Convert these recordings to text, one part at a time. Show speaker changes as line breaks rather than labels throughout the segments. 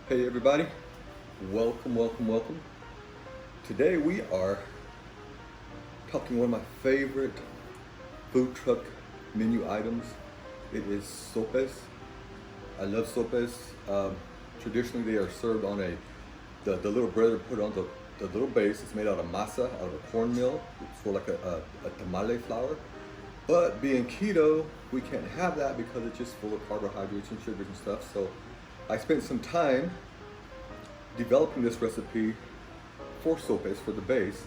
Hey everybody, welcome. Today we are talking one of my favorite food truck menu items. It is sopes. I love sopes. Traditionally they are served on the little bread are put on the little base. It's made out of masa, out of a cornmeal. It's sort of like a tamale flour. But being keto, we can't have that because it's just full of carbohydrates and sugars and stuff. So I spent some time developing this recipe for sopes, for the base,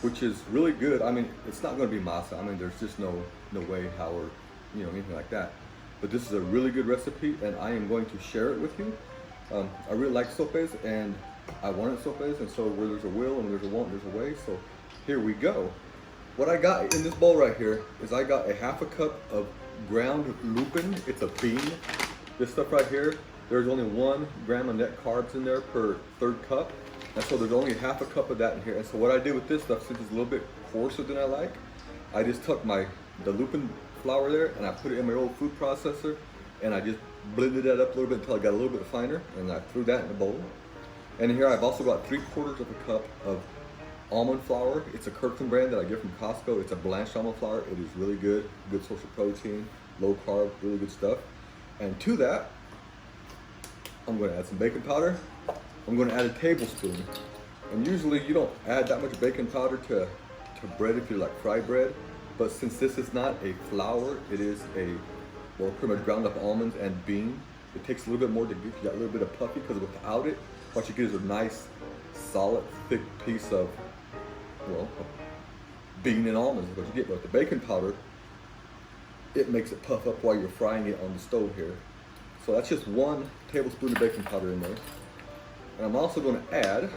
which is really good. I mean, it's not going to be masa. I mean, there's just no way how or anything like that. But this is a really good recipe, and I am going to share it with you. I really like sopes, and I wanted sopes, and so where there's a will and there's a want, there's a way. So here we go. What I got in this bowl right here is I got a half a cup of ground lupin. It's a bean. This stuff right here, there's only 1 gram of net carbs in there per third cup. And so there's only half a cup of that in here. And so what I did with this stuff, since it's a little bit coarser than I like, I just took the lupin flour there and I put it in my old food processor and I just blended that up a little bit until I got a little bit finer, and I threw that in the bowl. And here I've also got 3/4 of a cup of almond flour. It's a Kirkland brand that I get from Costco. It's a blanched almond flour. It is really good source of protein, low carb, really good stuff. And to that, I'm going to add some baking powder. I'm going to add a tablespoon. And usually you don't add that much baking powder to bread if you like fried bread. But since this is not a flour, it is pretty much ground up almonds and bean. It takes a little bit more to get you got a little bit of puffy, because without it, what you get is a nice, solid, thick piece of, bean and almonds is what you get. But the baking powder, it makes it puff up while you're frying it on the stove here. So that's just 1 tablespoon of baking powder in there. And I'm also going to add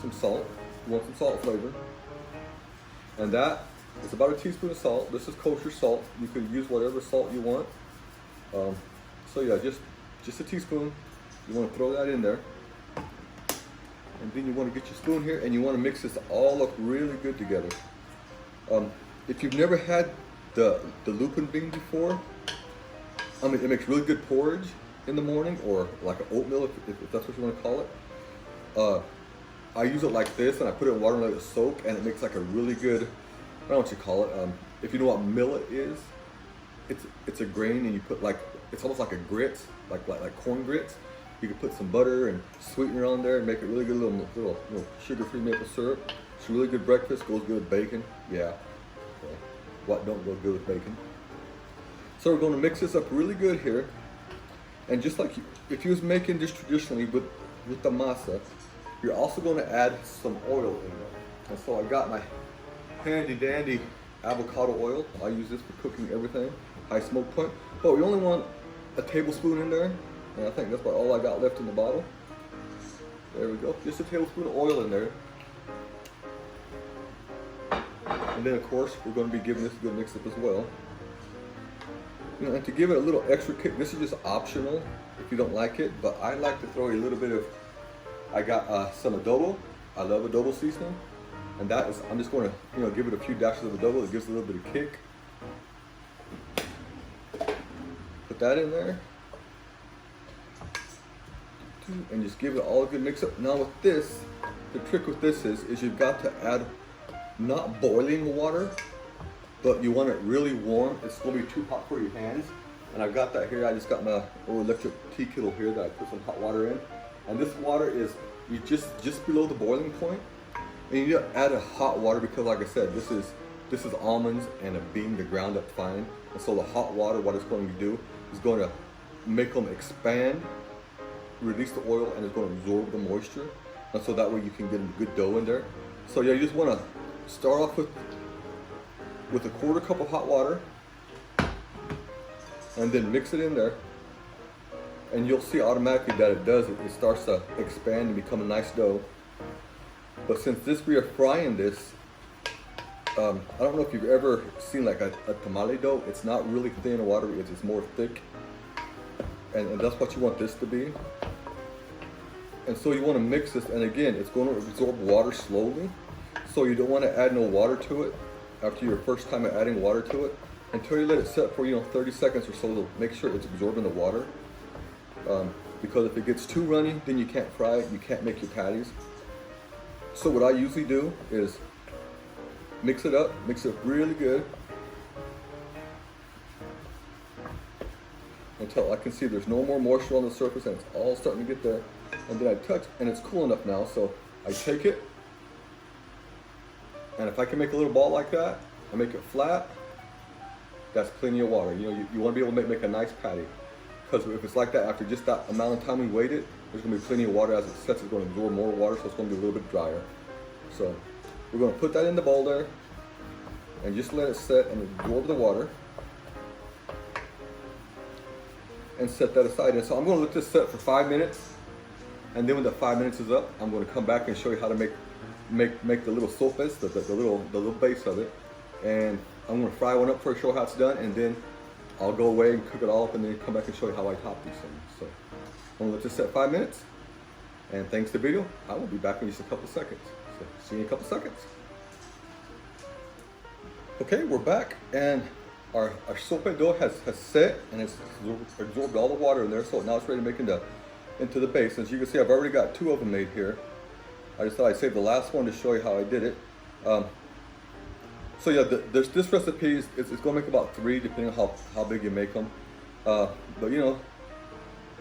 some salt. You want some salt flavor. And that is about a teaspoon of salt. This is kosher salt. You can use whatever salt you want. So yeah, just a teaspoon. You want to throw that in there. And then you want to get your spoon here and you want to mix this all up really good together. If you've never had the lupin bean before, I mean, it makes really good porridge in the morning, or like an oatmeal if that's what you want to call it. I use it like this, and I put it in water and let it soak, and it makes like a really good, I don't know what you call it. If you know what millet is, it's a grain, and you put it's almost like a grit, like corn grits. You can put some butter and sweetener on there and make it really good, little sugar-free maple syrup. It's a really good breakfast, goes good with bacon. Yeah, what don't go good with bacon? So we're going to mix this up really good here. And just like if you was making this traditionally with the masa, you're also going to add some oil in there. And so I got my handy dandy avocado oil. I use this for cooking everything, high smoke point. But we only want a tablespoon in there. And I think that's about all I got left in the bottle. There we go, just a tablespoon of oil in there. And then of course, we're going to be giving this a good mix up as well. And to give it a little extra kick, this is just optional if you don't like it, but I like to throw a little bit of, I got some adobo. I love adobo seasoning. And that is, I'm just going to, give it a few dashes of adobo. It gives a little bit of kick. Put that in there. And just give it all a good mix up. Now with this, the trick with this is you've got to add not boiling water, but you want it really warm. It's going to be too hot for your hands. And I've got that here. I just got my little electric tea kettle here that I put some hot water in. And this water is just below the boiling point. And you add a hot water because, like I said, this is almonds and a bean to ground up fine. And so the hot water, what it's going to do is going to make them expand, release the oil, and it's going to absorb the moisture. And so that way you can get a good dough in there. So yeah, you just want to start off with a 1/4 cup of hot water, and then mix it in there, and you'll see automatically that it starts to expand and become a nice dough. But since we are frying this, I don't know if you've ever seen like a tamale dough. It's not really thin and watery, it's more thick, and that's what you want this to be. And so you want to mix this, and again, it's going to absorb water slowly, so you don't want to add no water to it after your first time of adding water to it until you let it set for 30 seconds or so to make sure it's absorbing the water. because if it gets too runny, then you can't fry it, you can't make your patties. So what I usually do is mix it up, mix it really good until I can see there's no more moisture on the surface and it's all starting to get there. And then I touch, and it's cool enough now, so I take it, and if I can make a little ball like that, I make it flat, that's plenty of water. You know, you want to be able to make a nice patty, because if it's like that after just that amount of time we waited, there's going to be plenty of water. As it sets, it's going to absorb more water, so it's going to be a little bit drier. So we're going to put that in the bowl there, and just let it set and absorb the water, and set that aside. And so I'm going to let this set for 5 minutes. And then when the 5 minutes is up, I'm going to come back and show you how to make the little SOpes, the little base of it. And I'm going to fry one up first, show how it's done, and then I'll go away and cook it all up, and then come back and show you how I top these things. So I'm going to let this set 5 minutes. And thanks to the video, I will be back in just a couple seconds. So see you in a couple seconds. Okay, we're back, and our sope dough has set, and it's absorbed all the water in there. So now it's ready to make into the base. As you can see, I've already got 2 of them made here. I just thought I'd save the last one to show you how I did it. So yeah, this recipe is going to make about 3, depending on how big you make them. But you know,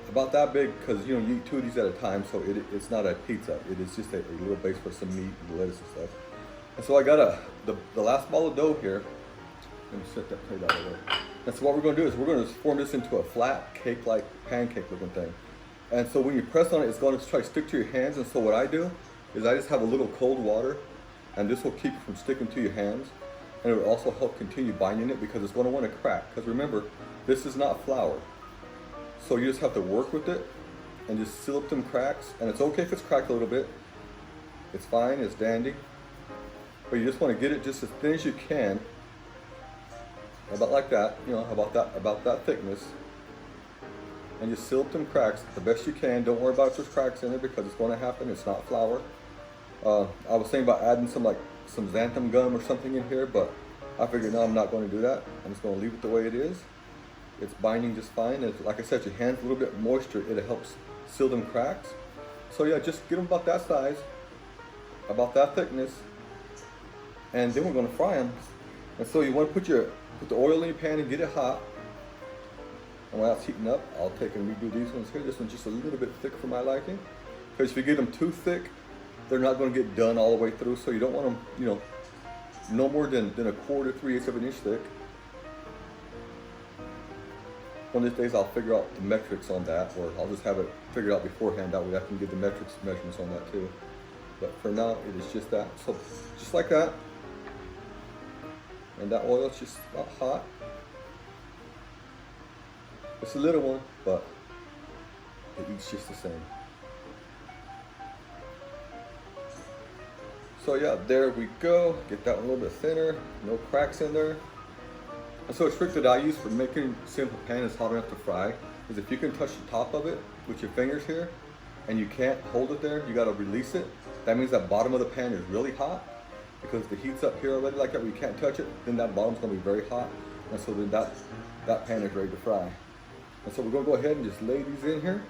about that big, because you know you eat 2 of these at a time, so it's not a pizza. It is just a little base for some meat and lettuce and stuff. And so I got the last ball of dough here. Let me set that plate out of the way. And so what we're going to do is we're going to form this into a flat cake-like, pancake-looking thing. And so when you press on it, it's going to try to stick to your hands. And so what I do is I just have a little cold water, and this will keep it from sticking to your hands. And it will also help continue binding it, because it's going to want to crack. Because remember, this is not flour. So you just have to work with it and just seal up them cracks. And it's okay if it's cracked a little bit. It's fine, it's dandy. But you just want to get it just as thin as you can. About like that, you know, about that thickness. And just seal up them cracks the best you can. Don't worry about if there's cracks in it, because it's going to happen. It's not flour. I was thinking about adding some xanthan gum or something in here, but I figured no, I'm not going to do that. I'm just going to leave it the way it is. It's binding just fine. And like I said, your hands a little bit moisture, it helps seal them cracks. So yeah, just get them about that size, about that thickness, and then we're going to fry them. And so you want to put the oil in your pan and get it hot. And while it's heating up, I'll take and redo these ones here. This one's just a little bit thick for my liking, because if you get them too thick, they're not going to get done all the way through. So you don't want them, you know, no more than 1/4, 3/8 of an inch thick. One of these days I'll figure out the metrics on that, or I'll just have it figured out beforehand. That way I can give the measurements on that too. But for now, it is just that. So just like that. And that oil's just about hot. It's a little one, but it eats just the same. So yeah, there we go. Get that one a little bit thinner, no cracks in there. And so a trick that I use for making simple pan is hot enough to fry is if you can touch the top of it with your fingers here, and you can't hold it there, you got to release it. That means that bottom of the pan is really hot, because the heat's up here already like that, where you can't touch it. Then that bottom's going to be very hot, and so then that pan is ready to fry. And so we're going to go ahead and just lay these in here,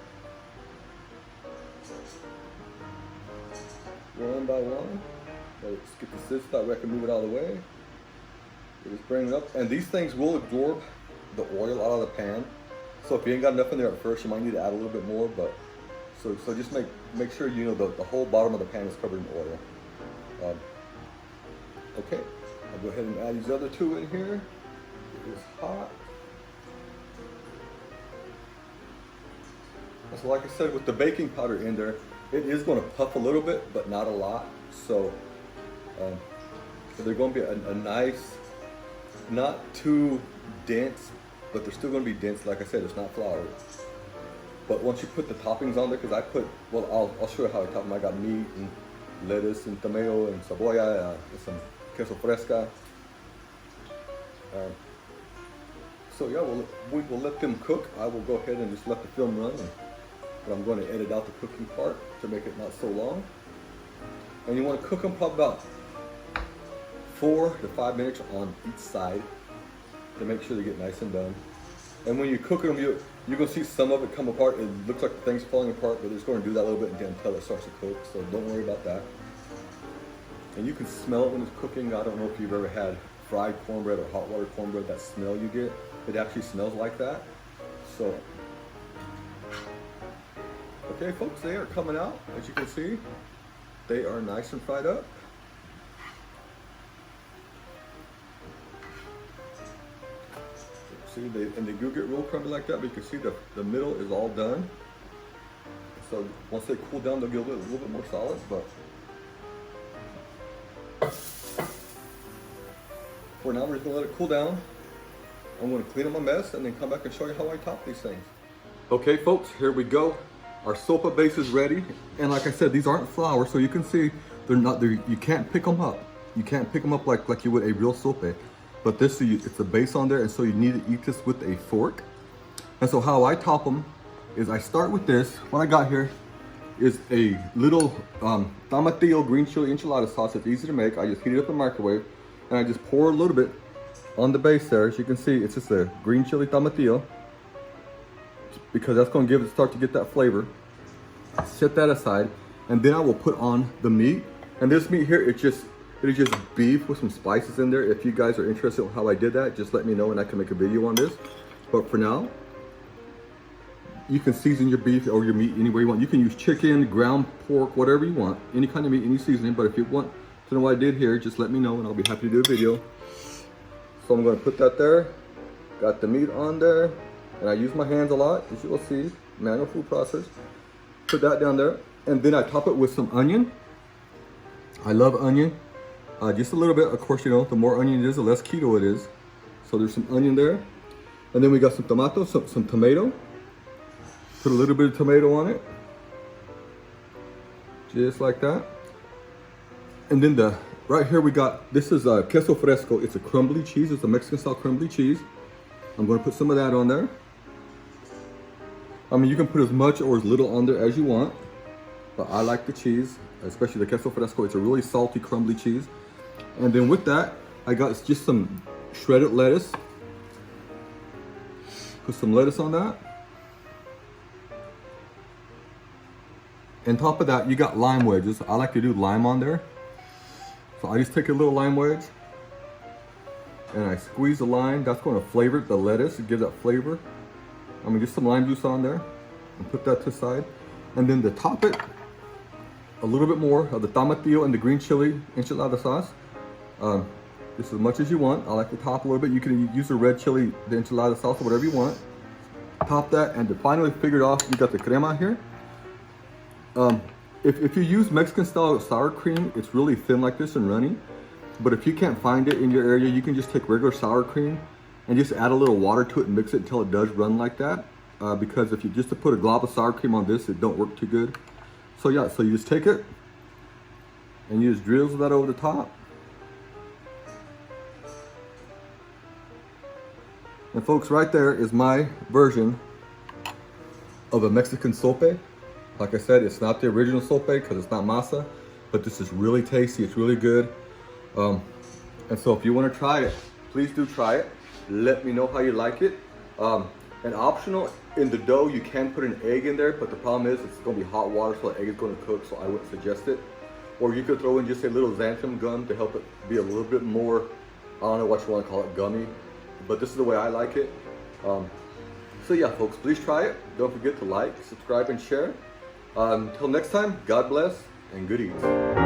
one by one. Let's get the sieve so that way I can move it out of the way. Just bring it up, and these things will absorb the oil out of the pan. So if you ain't got enough in there at first, you might need to add a little bit more. But so just make sure you know the whole bottom of the pan is covered in oil. Okay, I'll go ahead and add these other 2 in here. It is hot. And so like I said, with the baking powder in there, it is going to puff a little bit, but not a lot. So they're going to be a nice, not too dense, but they're still going to be dense. Like I said, it's not flour. But once you put the toppings on there, because I'll show you how I top them. I got meat and lettuce and tomato and cebolla and some queso fresca. So yeah, we will let them cook. I will go ahead and just let the film run, but I'm going to edit out the cooking part to make it not so long. And you want to cook them probably about 4 to 5 minutes on each side to make sure they get nice and done. And when you cook them, you You're gonna see some of it come apart. It looks like things falling apart, but it's going to do that a little bit until it starts to cook. So don't worry about that. And you can smell it when it's cooking. I don't know if you've ever had fried cornbread or hot water cornbread. That smell you get, it actually smells like that. So, okay, folks, they are coming out. As you can see, they are nice and fried up. See, they do get real crumbly like that, but you can see the middle is all done. So once they cool down, they'll get a little bit more solid. But for now, we're just gonna let it cool down. I'm gonna clean up my mess and then come back and show you how I top these things. Okay, folks, here we go. Our sopa base is ready. And like I said, these aren't flour, so you can see you can't pick them up. You can't pick them up like you would a real sope. But this, it's a base on there, and so you need to eat this with a fork. And so how I top them is I start with this. What I got here is a little tomatillo green chili enchilada sauce. It's easy to make. I just heat it up in the microwave, and I just pour a little bit on the base there. As you can see, it's just a green chili tomatillo, because that's going to start to get that flavor. Set that aside, and then I will put on the meat. And this meat here, it is just beef with some spices in there. If you guys are interested in how I did that, just let me know and I can make a video on this. But for now, you can season your beef or your meat any way you want. You can use chicken, ground pork, whatever you want. Any kind of meat, any seasoning. But if you want to know what I did here, just let me know and I'll be happy to do a video. So I'm gonna put that there. Got the meat on there. And I use my hands a lot, as you will see. Manual food process. Put that down there. And then I top it with some onion. I love onion. Just a little bit. Of course, you know, the more onion it is, the less keto it is. So there's some onion there. And then we got some tomato, some tomato. Put a little bit of tomato on it. Just like that. And then right here we got, this is queso fresco. It's a crumbly cheese. It's a Mexican style crumbly cheese. I'm going to put some of that on there. I mean, you can put as much or as little on there as you want. But I like the cheese, especially the queso fresco. It's a really salty, crumbly cheese. And then with that, I got just some shredded lettuce. Put some lettuce on that. On top of that, you got lime wedges. I like to do lime on there. So I just take a little lime wedge and I squeeze the lime. That's going to flavor the lettuce, give that flavor. I'm gonna get some lime juice on there and put that to the side. And then to top it, a little bit more of the tomatillo and the green chili enchilada sauce. Just as much as you want. I like to top a little bit. You can use the red chili, the enchilada sauce, or whatever you want. Top that, and to finally figure it off, you got the crema here. If you use Mexican style sour cream, it's really thin like this and runny. But if you can't find it in your area, you can just take regular sour cream and just add a little water to it and mix it until it does run like that. Because if you just to put a glob of sour cream on this, it don't work too good. So yeah, so you just take it and you just drizzle that over the top. And folks, right there is my version of a Mexican sope. Like I said, it's not the original sope because it's not masa, but this is really tasty. It's really good. And so if you want to try it, please do try it. Let me know how you like it. And optional, in the dough, you can put an egg in there, but the problem is it's going to be hot water, so the egg is going to cook, so I wouldn't suggest it. Or you could throw in just a little xanthan gum to help it be a little bit more, I don't know what you want to call it, gummy. But this is the way I like it. So yeah, folks, please try it. Don't forget to like, subscribe, and share. Until next time, God bless and good eats.